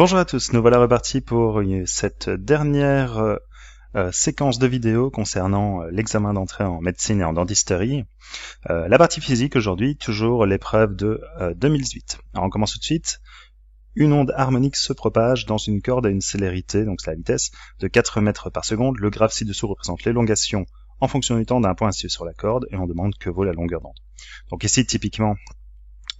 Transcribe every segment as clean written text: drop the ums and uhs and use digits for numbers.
Bonjour à tous, nous voilà repartis pour cette dernière séquence de vidéos concernant l'examen d'entrée en médecine et en dentisterie. La partie physique aujourd'hui, toujours l'épreuve de 2018. Alors on commence tout de suite. Une onde harmonique se propage dans une corde à une célérité, donc c'est la vitesse, de 4 mètres par seconde. Le graphe ci-dessous représente l'élongation en fonction du temps d'un point situé sur la corde et on demande que vaut la longueur d'onde. Donc ici, typiquement,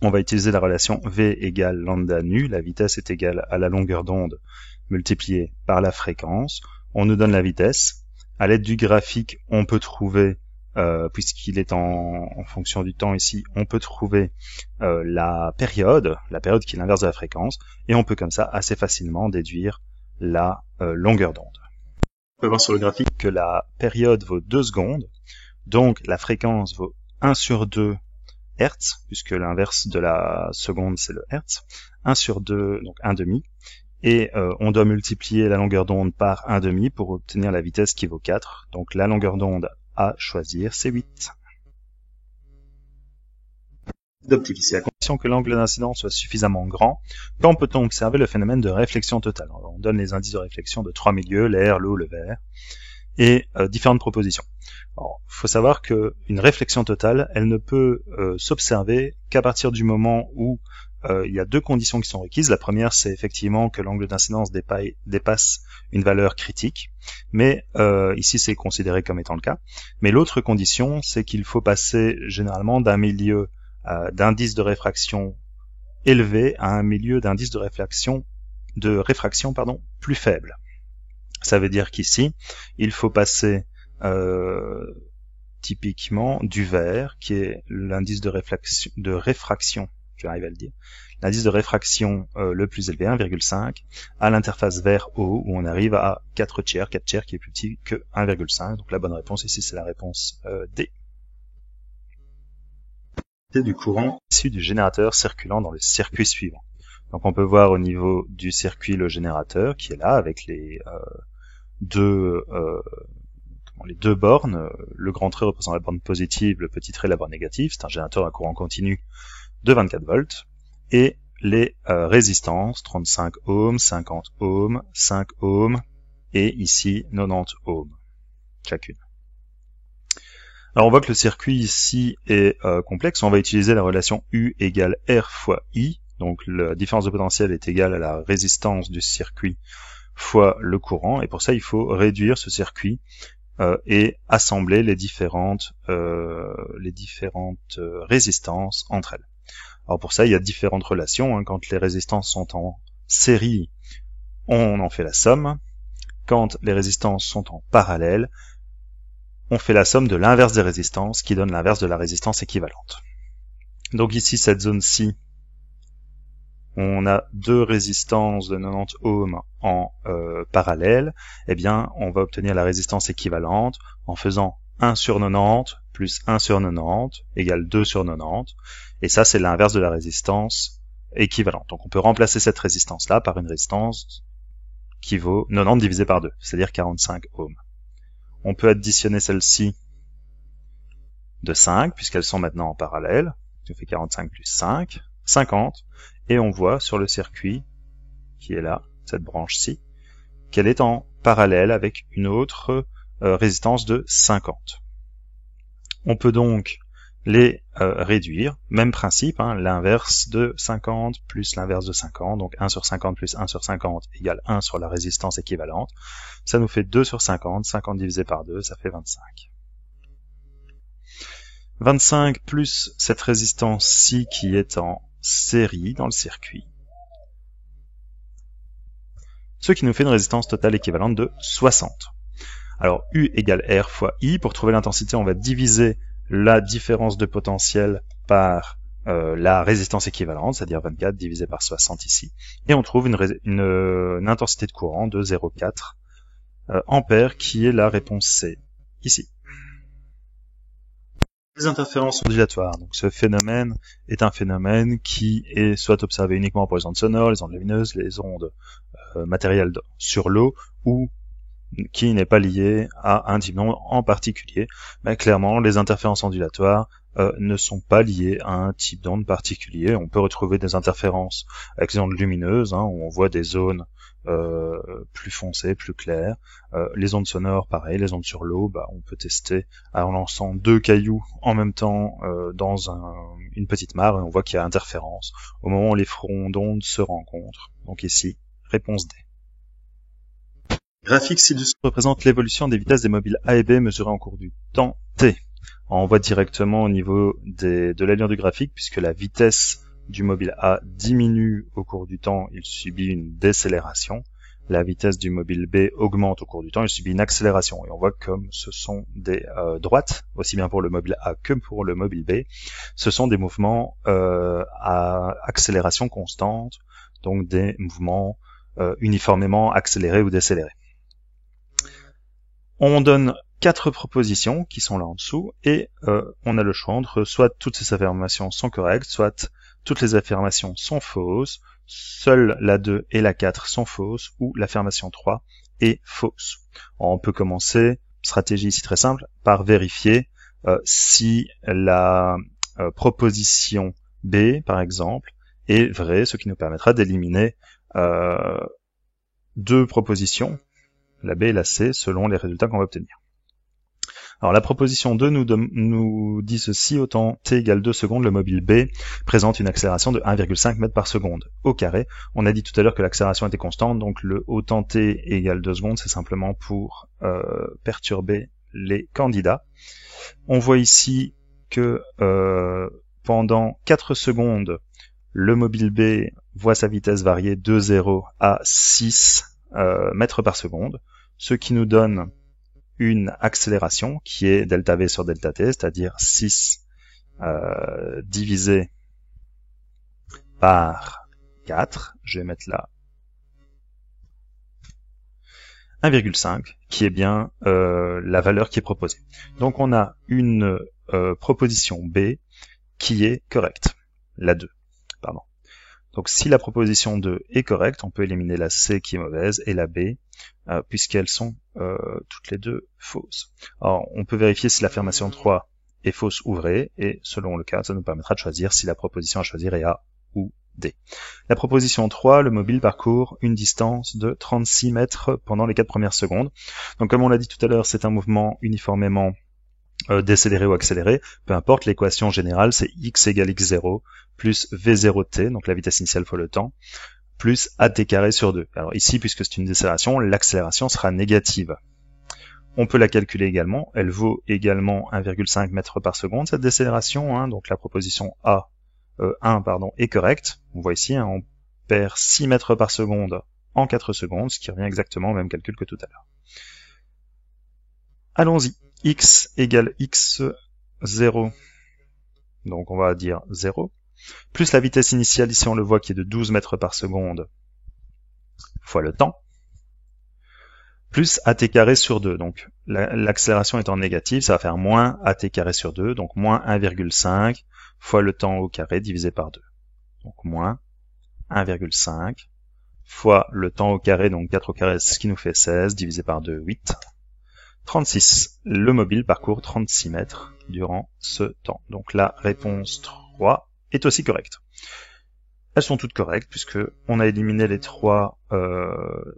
on va utiliser la relation V égale lambda nu, la vitesse est égale à la longueur d'onde multipliée par la fréquence. On nous donne la vitesse. À l'aide du graphique, on peut trouver, puisqu'il est en fonction du temps ici, on peut trouver la période qui est l'inverse de la fréquence, et on peut comme ça assez facilement déduire la longueur d'onde. On peut voir sur le graphique que la période vaut 2 secondes, donc la fréquence vaut 1 sur 2 Hertz, puisque l'inverse de la seconde c'est le Hertz, 1 sur 2, donc 1 demi, et on doit multiplier la longueur d'onde par 1 demi pour obtenir la vitesse qui vaut 4, donc la longueur d'onde à choisir c'est 8. D'optique ici, à condition que l'angle d'incidence soit suffisamment grand, quand peut-on observer le phénomène de réflexion totale? Alors, on donne les indices de réflexion de 3 milieux, l'air, l'eau, le verre, et différentes propositions. Alors, il faut savoir qu'une réflexion totale, elle ne peut s'observer qu'à partir du moment où il y a 2 conditions qui sont requises. La première, c'est effectivement que l'angle d'incidence dépasse une valeur critique, mais ici c'est considéré comme étant le cas. Mais l'autre condition, c'est qu'il faut passer généralement d'un milieu d'indice de réfraction élevé à un milieu d'indice de réfraction plus faible. Ça veut dire qu'ici, il faut passer typiquement du vert, qui est l'indice de réfraction, j'arrive à le dire, l'indice de réfraction le plus élevé, 1,5, à l'interface vert-eau, où on arrive à 4 tiers qui est plus petit que 1,5. Donc la bonne réponse ici, c'est la réponse D. C'est du courant issu du générateur circulant dans le circuit suivant. Donc on peut voir au niveau du circuit le générateur qui est là avec les deux bornes. Le grand trait représente la borne positive, le petit trait la borne négative. C'est un générateur à courant continu de 24 volts. Et les résistances, 35 ohms, 50 ohms, 5 ohms et ici 90 ohms chacune. Alors on voit que le circuit ici est complexe. On va utiliser la relation U égale R fois I. Donc la différence de potentiel est égale à la résistance du circuit fois le courant. Et pour ça, il faut réduire ce circuit et assembler les différentes résistances entre elles. Alors pour ça, il y a différentes relations. Quand les résistances sont en série, on en fait la somme. Quand les résistances sont en parallèle, on fait la somme de l'inverse des résistances qui donne l'inverse de la résistance équivalente. Donc ici, cette zone-ci, on a 2 résistances de 90 ohms en parallèle. Eh bien, on va obtenir la résistance équivalente en faisant 1 sur 90 plus 1 sur 90 égale 2 sur 90. Et ça, c'est l'inverse de la résistance équivalente. Donc on peut remplacer cette résistance-là par une résistance qui vaut 90 divisé par 2, c'est-à-dire 45 ohms. On peut additionner celle-ci de 5, puisqu'elles sont maintenant en parallèle. Ça fait 45 plus 5, 50. Et on voit sur le circuit, qui est là, cette branche-ci, qu'elle est en parallèle avec une autre résistance de 50. On peut donc les réduire. Même principe, l'inverse de 50 plus l'inverse de 50, donc 1 sur 50 plus 1 sur 50 égale 1 sur la résistance équivalente. Ça nous fait 2 sur 50, 50 divisé par 2, ça fait 25. 25 plus cette résistance-ci qui est en série dans le circuit, ce qui nous fait une résistance totale équivalente de 60. Alors U égale R fois I. Pour trouver l'intensité, on va diviser la différence de potentiel par la résistance équivalente, c'est-à-dire 24 divisé par 60 ici, et on trouve une intensité de courant de 0,4 ampères, qui est la réponse C, ici. Les interférences ondulatoires. Donc ce phénomène est un phénomène qui est soit observé uniquement pour les ondes sonores, les ondes lumineuses, les ondes matérielles sur l'eau, ou qui n'est pas lié à un diamètre en particulier. Mais clairement, les interférences ondulatoires ne sont pas liées à un type d'onde particulier. On peut retrouver des interférences avec les ondes lumineuses, hein, où on voit des zones plus foncées, plus claires. Les ondes sonores, pareil, les ondes sur l'eau, on peut tester en lançant 2 cailloux en même temps dans une petite mare, et on voit qu'il y a interférence au moment où les fronts d'ondes se rencontrent. Donc ici, réponse D. Graphique ci-dessus représente l'évolution des vitesses des mobiles A et B mesurées en cours du temps T. On voit directement au niveau de l'allure du graphique, puisque la vitesse du mobile A diminue au cours du temps, il subit une décélération. La vitesse du mobile B augmente au cours du temps, il subit une accélération. Et on voit comme ce sont des droites, aussi bien pour le mobile A que pour le mobile B, ce sont des mouvements à accélération constante, donc des mouvements uniformément accélérés ou décélérés. On donne 4 propositions qui sont là en dessous, et on a le choix entre soit toutes ces affirmations sont correctes, soit toutes les affirmations sont fausses, seule la 2 et la 4 sont fausses, ou l'affirmation 3 est fausse. On peut commencer, stratégie ici très simple, par vérifier si la proposition B, par exemple, est vraie, ce qui nous permettra d'éliminer 2 propositions, la B et la C, selon les résultats qu'on va obtenir. Alors la proposition 2 nous dit ceci: au temps t égale 2 secondes, le mobile B présente une accélération de 1,5 mètres par seconde au carré. On a dit tout à l'heure que l'accélération était constante, donc le au temps t égale 2 secondes, c'est simplement pour perturber les candidats. On voit ici que pendant 4 secondes, le mobile B voit sa vitesse varier de 0 à 6 mètres par seconde, ce qui nous donne une accélération qui est delta V sur delta T, c'est-à-dire 6 divisé par 4, je vais mettre là 1,5, qui est bien la valeur qui est proposée. Donc on a une proposition B qui est correcte, la 2, pardon. Donc si la proposition 2 est correcte, on peut éliminer la C qui est mauvaise et la B, puisqu'elles sont toutes les deux fausses. Alors on peut vérifier si l'affirmation 3 est fausse ou vraie, et selon le cas, ça nous permettra de choisir si la proposition à choisir est A ou D. La proposition 3, le mobile parcourt une distance de 36 mètres pendant les 4 premières secondes. Donc comme on l'a dit tout à l'heure, c'est un mouvement uniformément décéléré ou accéléré, peu importe, l'équation générale c'est x égale x0 plus v0t, donc la vitesse initiale fois le temps, plus at carré sur 2. Alors ici, puisque c'est une décélération, l'accélération sera négative. On peut la calculer également, elle vaut également 1,5 mètres par seconde, cette décélération, hein, donc la proposition A1 est correcte. On voit ici, hein, on perd 6 mètres par seconde en 4 secondes, ce qui revient exactement au même calcul que tout à l'heure. Allons-y. X égale x0, donc on va dire 0, plus la vitesse initiale, ici on le voit qui est de 12 mètres par seconde, fois le temps, plus at carré sur 2, donc l'accélération étant négative, ça va faire moins at carré sur 2, donc moins 1,5 fois le temps au carré divisé par 2, donc moins 1,5 fois le temps au carré, donc 4 au carré, ce qui nous fait 16, divisé par 2, 8, 36. Le mobile parcourt 36 mètres durant ce temps. Donc la réponse 3 est aussi correcte. Elles sont toutes correctes puisque on a éliminé les 3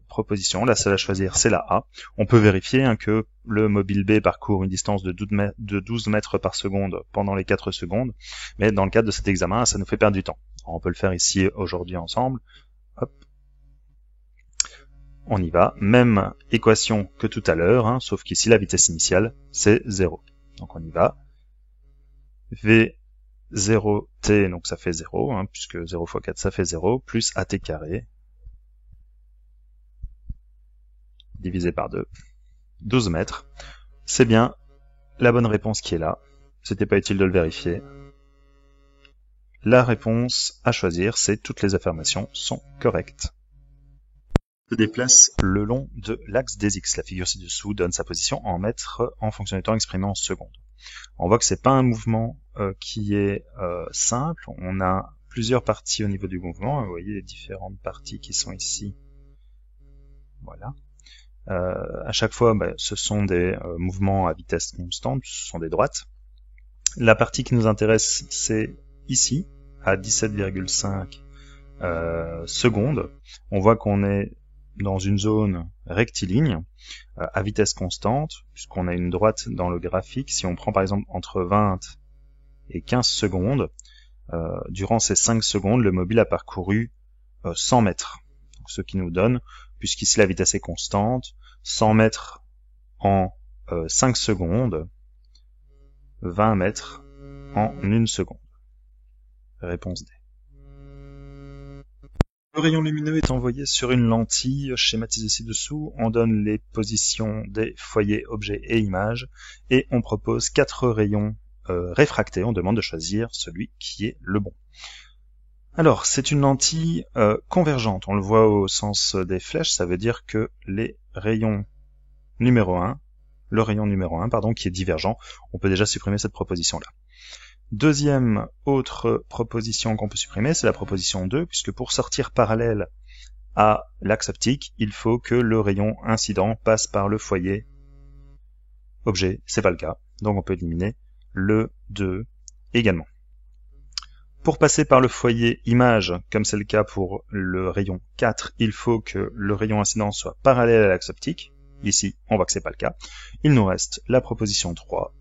propositions. La seule à choisir, c'est la A. On peut vérifier que le mobile B parcourt une distance de 12 mètres par seconde pendant les 4 secondes. Mais dans le cadre de cet examen, ça nous fait perdre du temps. Alors, on peut le faire ici aujourd'hui ensemble. Hop. On y va, même équation que tout à l'heure, hein, sauf qu'ici la vitesse initiale c'est 0. Donc on y va. V0t, donc ça fait 0, hein, puisque 0 fois 4 ça fait 0, plus at carré, divisé par 2, 12 mètres. C'est bien la bonne réponse qui est là. C'était pas utile de le vérifier. La réponse à choisir, c'est toutes les affirmations sont correctes. Se déplace le long de l'axe des X. La figure ci-dessous donne sa position en mètres en fonction du temps exprimé en secondes. On voit que c'est pas un mouvement qui est simple. On a plusieurs parties au niveau du mouvement. Vous voyez les différentes parties qui sont ici. Voilà. À chaque fois, ce sont des mouvements à vitesse constante, ce sont des droites. La partie qui nous intéresse, c'est ici, à 17,5 secondes. On voit qu'on est dans une zone rectiligne, à vitesse constante, puisqu'on a une droite dans le graphique. Si on prend par exemple entre 20 et 15 secondes, durant ces 5 secondes, le mobile a parcouru 100 mètres. Donc, ce qui nous donne, puisqu'ici la vitesse est constante, 100 mètres en 5 secondes, 20 mètres en 1 seconde. Réponse D. Le rayon lumineux est envoyé sur une lentille schématisée ci-dessous. On donne les positions des foyers, objets et images et on propose 4 rayons réfractés. On demande de choisir celui qui est le bon. Alors, c'est une lentille convergente. On le voit au sens des flèches. Ça veut dire que les rayons numéro 1, le rayon numéro 1, pardon, qui est divergent, on peut déjà supprimer cette proposition-là. Deuxième autre proposition qu'on peut supprimer, c'est la proposition 2, puisque pour sortir parallèle à l'axe optique, il faut que le rayon incident passe par le foyer objet, c'est pas le cas, donc on peut éliminer le 2 également. Pour passer par le foyer image, comme c'est le cas pour le rayon 4, il faut que le rayon incident soit parallèle à l'axe optique. Ici, on voit que c'est pas le cas. Il nous reste la proposition 3,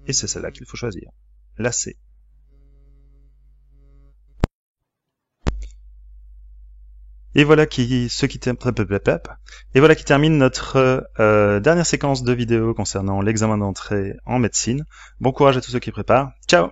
et c'est celle-là qu'il faut choisir. La C. Et voilà qui termine notre dernière séquence de vidéos concernant l'examen d'entrée en médecine. Bon courage à tous ceux qui préparent. Ciao!